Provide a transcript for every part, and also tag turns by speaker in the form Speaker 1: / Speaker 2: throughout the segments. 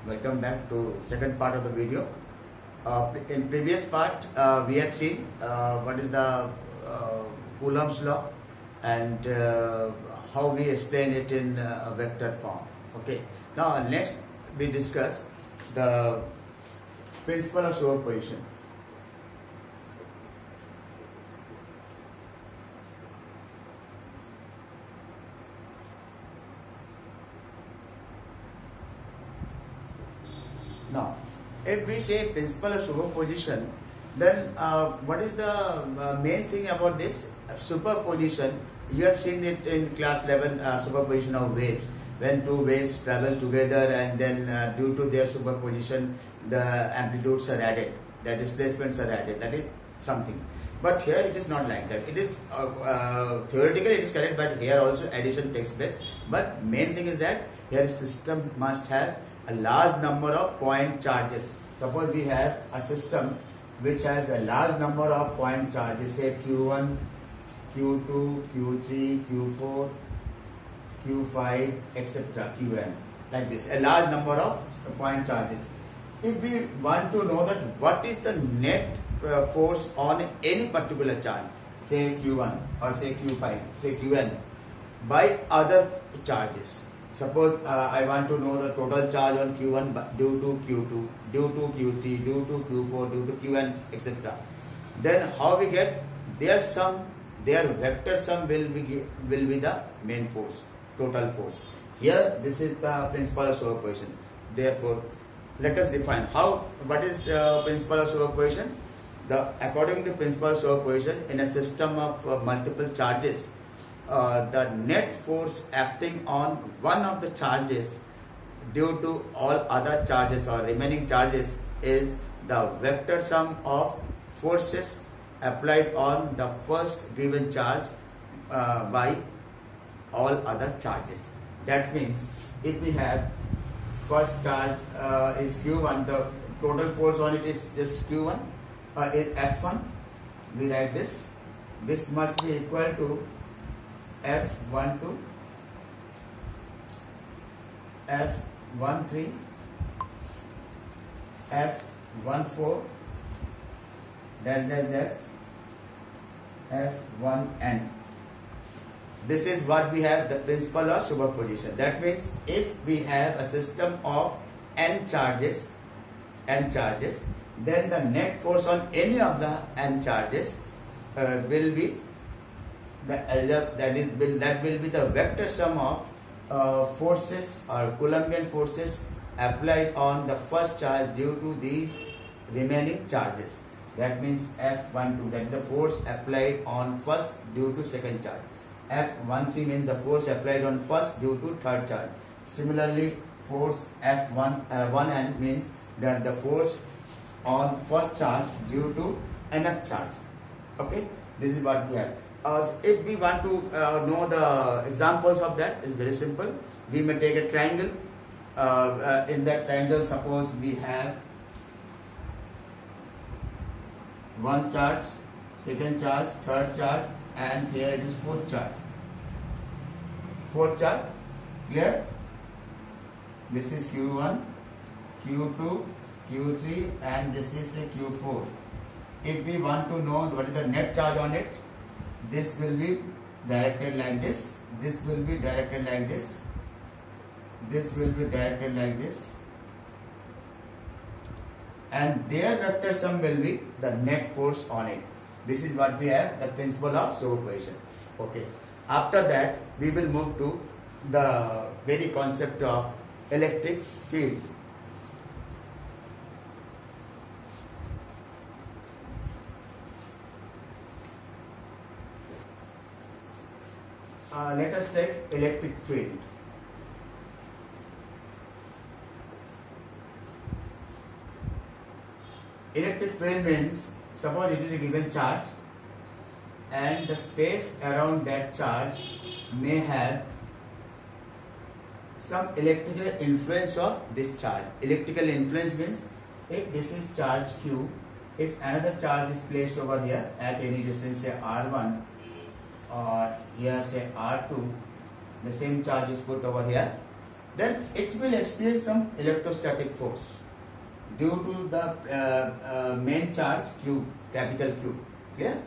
Speaker 1: Welcome back to second part of the video. In previous part, we have seen what is the Coulomb's law and how we explain it in a vector form. Okay. Now next we discuss the principle of superposition. Now, if we say principle of superposition, then what is the main thing about this superposition? You have seen it in class 11, superposition of waves. When two waves travel together and then due to their superposition, the amplitudes are added, the displacements are added. That is something. But here it is not like that. It is theoretically it is correct, but here also addition takes place. But main thing is that here system must have a large number of point charges. Suppose we have a system which has a large number of point charges, say Q1, Q2, Q3, Q4, Q5, etc., Qn, like this, a large number of point charges. If we want to know that what is the net force on any particular charge, say Q1 or say Q5, say Qn, by other charges. Suppose I want to know the total charge on Q1 due to Q2, due to Q3, due to Q4, due to Qn, etc. Then how we get their sum, their vector sum will be the main force, total force. Here this is the principle of superposition. Therefore, let us define what is principle of superposition. According to principle of superposition, in a system of multiple charges, the net force acting on one of the charges due to all other charges or remaining charges is the vector sum of forces applied on the first given charge by all other charges. That means if we have first charge is Q1, the total force on it is just Q1, is F1. We write this. This must be equal to F12, F13, F14, F1n. This is what we have, the principle of superposition. That means if we have a system of n charges, then the net force on any of the n charges will be that will be the vector sum of forces or Coulombian forces applied on the first charge due to these remaining charges. That means F12, that is the force applied on first due to second charge. F13 means the force applied on first due to third charge. Similarly, force F1n means that the force on first charge due to nth charge. Okay, this is what we have. If we want to know the examples of that, is very simple. We may take a triangle. In that triangle, suppose we have one charge, second charge, third charge, and here it is fourth charge. Fourth charge, clear? This is Q1, Q2, Q3, and this is a Q4. If we want to know what is the net charge on it, this will be directed like this, this will be directed like this, this will be directed like this, and their vector sum will be the net force on it. This is what we have, the principle of superposition. Okay. After that, we will move to the very concept of electric field. Let us take electric field. Electric field means, suppose it is a given charge and the space around that charge may have some electrical influence of this charge. Electrical influence means if this is charge Q, if another charge is placed over here at any distance, say R1, or here say R2, the same charge is put over here, then it will experience some electrostatic force due to the main charge Q, capital Q. Clear?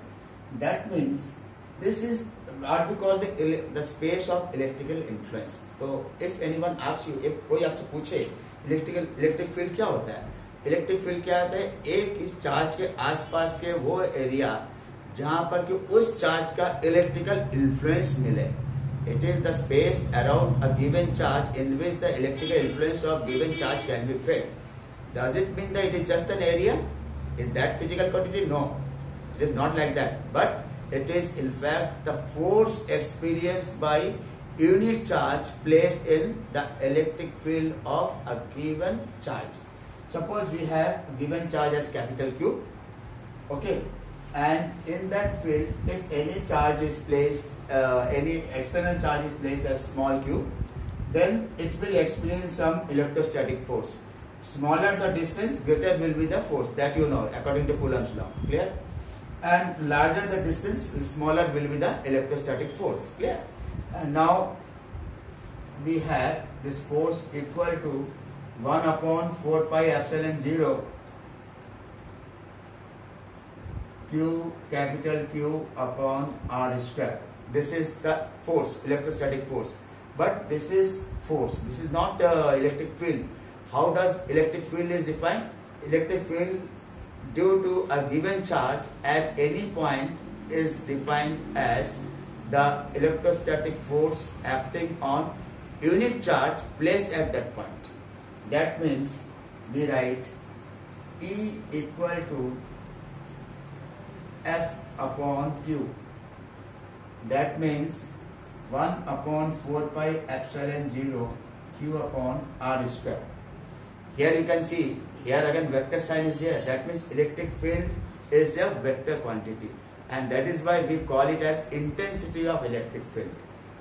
Speaker 1: That means this is what we call the space of electrical influence. So if anyone asks you, if कोई आपसे पूछे electric field क्या होता है, electric field क्या होता है, एक इस चार्ज के आसपास के वो एरिया जहां पर कि उस चार्ज का इलेक्ट्रिकल इन्फ्लुएंस मिले. It is the space around a given charge in which the electrical influence of given charge can be felt. Does it mean that it is just an area? Is that physical quantity? No, it is not like that. But it is in fact the force experienced by unit charge placed in the electric field of a given charge. Suppose we have a given charge as capital Q, okay, and in that field if any charge is placed, any external charge is placed as small q, then it will experience some electrostatic force. Smaller the distance, greater will be the force, that you know according to Coulomb's law. Clear? And larger the distance, smaller will be the electrostatic force. Clear? And now we have this force equal to 1 upon 4 pi epsilon 0 Q, capital Q upon R square. This is the force, electrostatic force. But this is force. This is not electric field. How does electric field is defined? Electric field due to a given charge at any point is defined as the electrostatic force acting on unit charge placed at that point. That means we write E equal to F upon Q. That means 1 upon 4 pi epsilon 0 Q upon R square. Here you can see, here again vector sign is there. That means electric field is a vector quantity, and that is why we call it as intensity of electric field.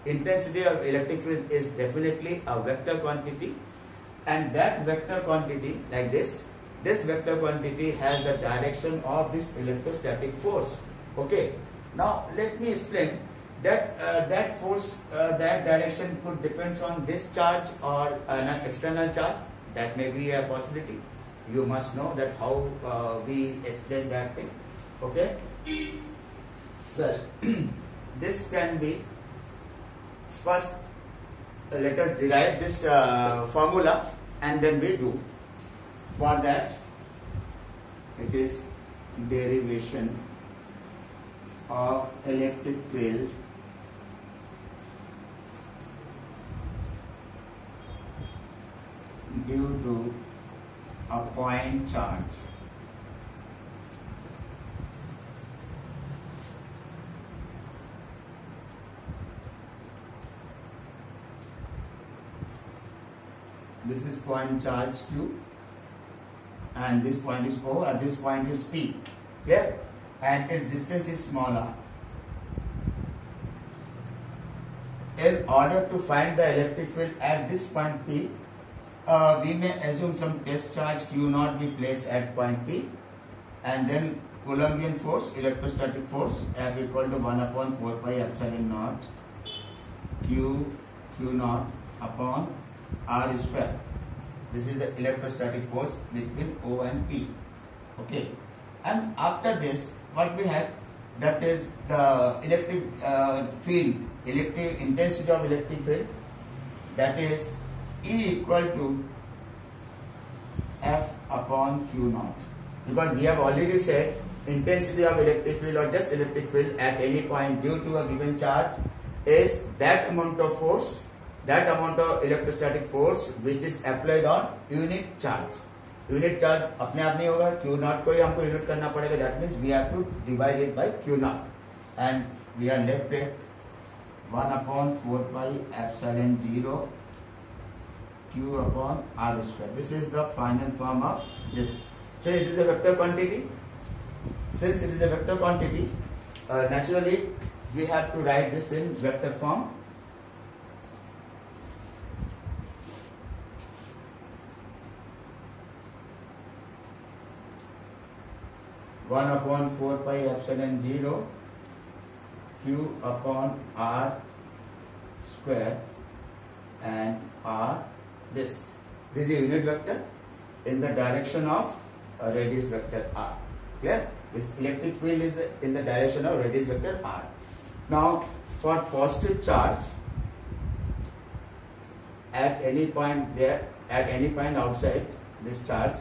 Speaker 1: Intensity of electric field is definitely a vector quantity, and that vector quantity like this vector quantity has the direction of this electrostatic force. Okay, now let me explain that that force, that direction could depends on this charge or an external charge. That may be a possibility. You must know that how we explain that thing. Okay, well this can be first, let us derive this formula and then we do. For that, it is derivation of electric field due to a point charge. This is point charge Q, and this point is O, and this point is P. Clear? And its distance is small r. In order to find the electric field at this point P, we may assume some test charge Q naught be placed at point P, and then Coulombian force, electrostatic force, F equal to 1 upon 4 pi epsilon naught Q naught upon R square. This is the electrostatic force between O and P. Okay, and after this, what we have, that is the electric field, electric intensity of electric field, that is E equal to F upon Q naught. Because we have already said intensity of electric field or just electric field at any point due to a given charge is that amount of force, that amount of electrostatic force which is applied on unit charge. Unit charge अपने आप नहीं होगा, Q naught को ही हमको unit करना पड़ेगा. That means we have to divide it by Q naught, and we are left with 1 upon 4 pi epsilon 0 Q upon R square. This is the final form of this. So it is a vector quantity. Since it is a vector quantity, naturally we have to write this in vector form. One upon 4 pi epsilon 0 Q upon R square and R This is a unit vector in the direction of a radius vector r. Clear? This electric field is in the direction of radius vector r. Now, for positive charge at any point there, at any point outside this charge,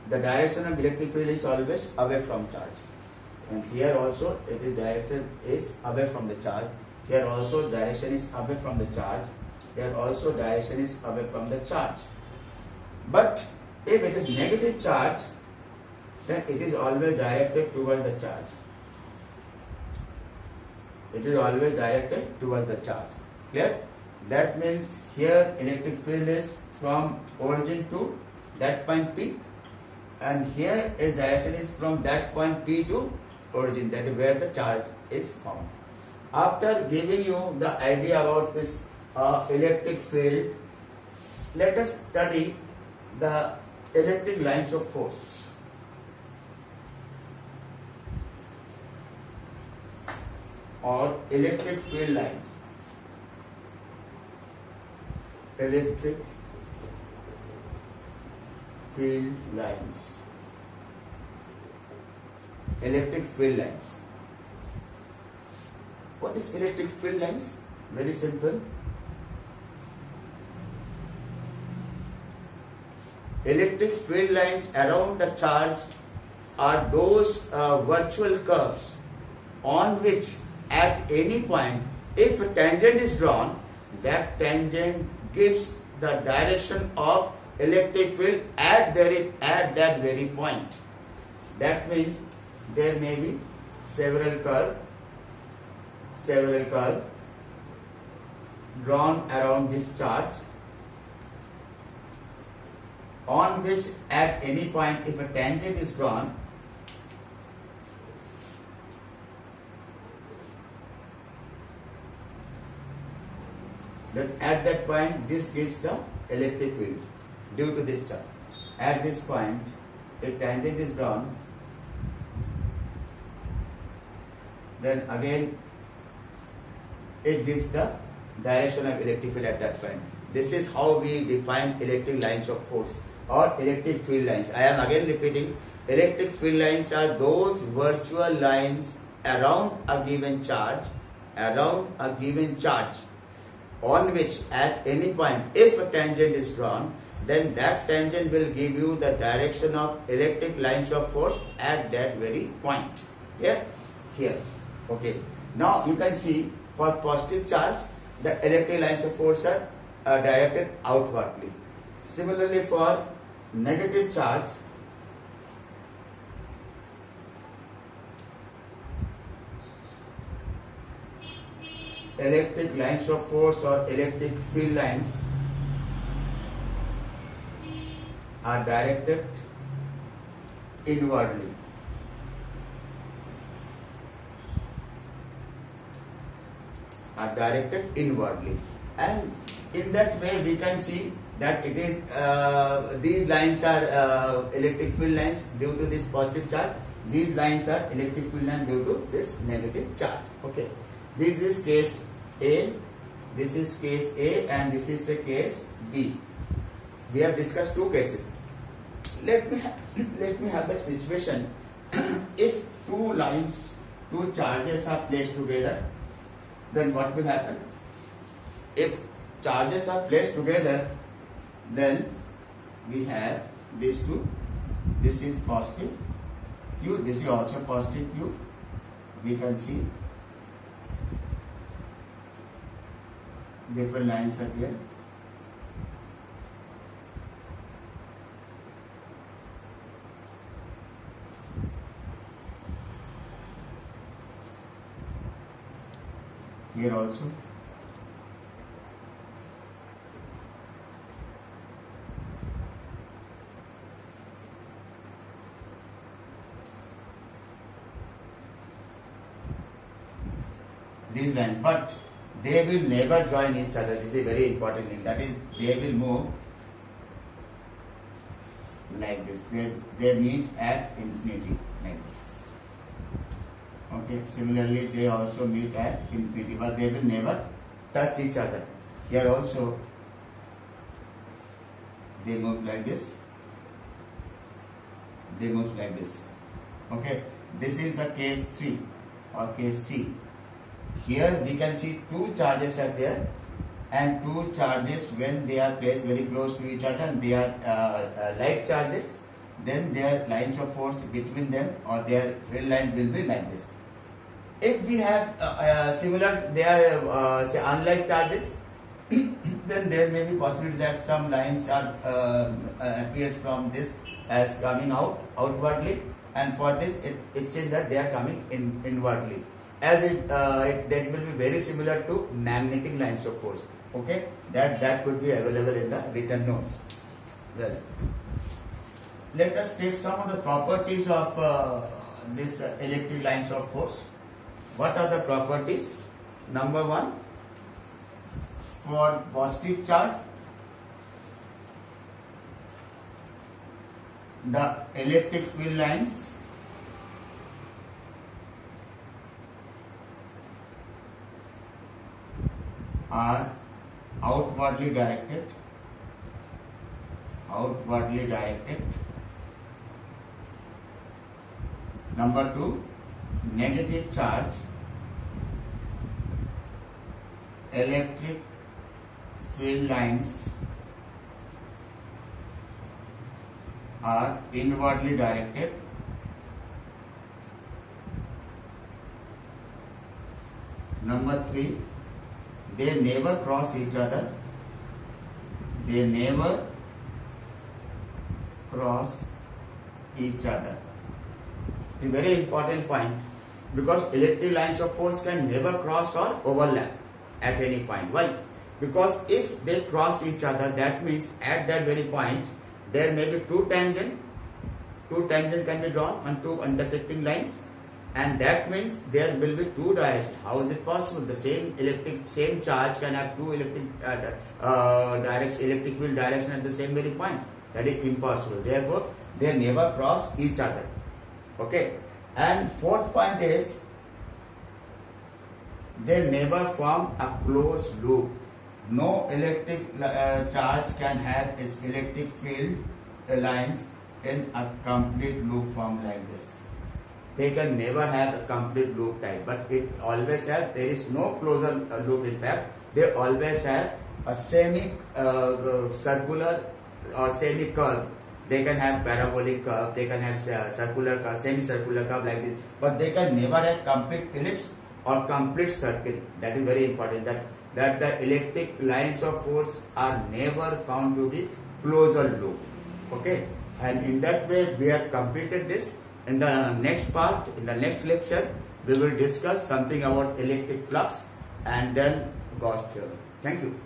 Speaker 1: the direction of electric field is always away from charge. And here also it is directed is away from the charge. Here also direction is away from the charge. Here also direction is away from the charge. But if it is negative charge, then it is always directed towards the charge. It is always directed towards the charge. Clear? That means here electric field is from origin to that point P, and here its direction is from that point P to origin, that is where the charge is found. After giving you the idea about this electric field, let us study the electric lines of force. Or electric field lines. Electric field lines. Electric field lines. What is electric field lines? Very simple. Electric field lines around the charge are those virtual curves on which at any point, if a tangent is drawn, that tangent gives the direction of electric field at that very point. That means there may be several curves drawn around this charge, on which at any point, if a tangent is drawn, then at that point this gives the electric field due to this charge. At this point, if tangent is drawn, then again it gives the direction of electric field at that point. This is how we define electric lines of force or electric field lines. I am again repeating, electric field lines are those virtual lines around a given charge, on which at any point, if a tangent is drawn, then that tangent will give you the direction of electric lines of force at that very point. Here. Okay. Now you can see for positive charge, the electric lines of force are directed outwardly. Similarly, for negative charge, electric lines of force or electric field lines are directed inwardly. And in that way we can see that it is these lines are electric field lines due to this positive charge. These lines are electric field lines due to this negative charge. Okay. This is case A, this is case A, and this is a case B. We have discussed two cases. Let me have the situation if two charges are placed together, then what will happen? If charges are placed together, then we have these two. This is positive Q, this is also positive Q. We can see different lines are here. Here also. These lines, but they will never join each other. This is a very important thing. That is, they will move like this. They meet at infinity like this. Okay. Similarly, they also meet at infinity, but they will never touch each other. Here also, they move like this, they move like this. Okay, this is the case 3 or case C. Here we can see two charges are there, and two charges, when they are placed very close to each other and they are like charges, then their lines of force between them or their field lines will be like this. If we have similar, they are say unlike charges, then there may be possibility that some lines are appears from this as coming outwardly, and for this it says that they are coming inwardly, as that will be very similar to magnetic lines of force. Okay, that could be available in the written notes. Well, let us take some of the properties of this electric lines of force. What are the properties? Number 1, for positive charge, the electric field lines are outwardly directed. Number 2, negative charge electric field lines are inwardly directed. Number 3, they never cross each other. They never cross each other. A very important point, because electric lines of force can never cross or overlap at any point. Why? Because if they cross each other, that means at that very point there may be two tangents can be drawn on two intersecting lines, and that means there will be two directions. How is it possible? The same charge can have two electric field direction at the same very point. That is impossible. Therefore, they never cross each other. Okay. And fourth point is, they never form a closed loop. No electric charge can have its electric field lines in a complete loop form like this. They can never have a complete loop type, but it always have, there is no closure loop. In fact, they always have a semi circular or semi curve. They can have parabolic curve, they can have circular curve, semi-circular curve like this, but they can never have complete ellipse or complete circle. That is very important, that the electric lines of force are never found to be closure loop. Okay, and in that way we have completed this. In the next part, in the next lecture, we will discuss something about electric flux and then Gauss theorem. Thank you.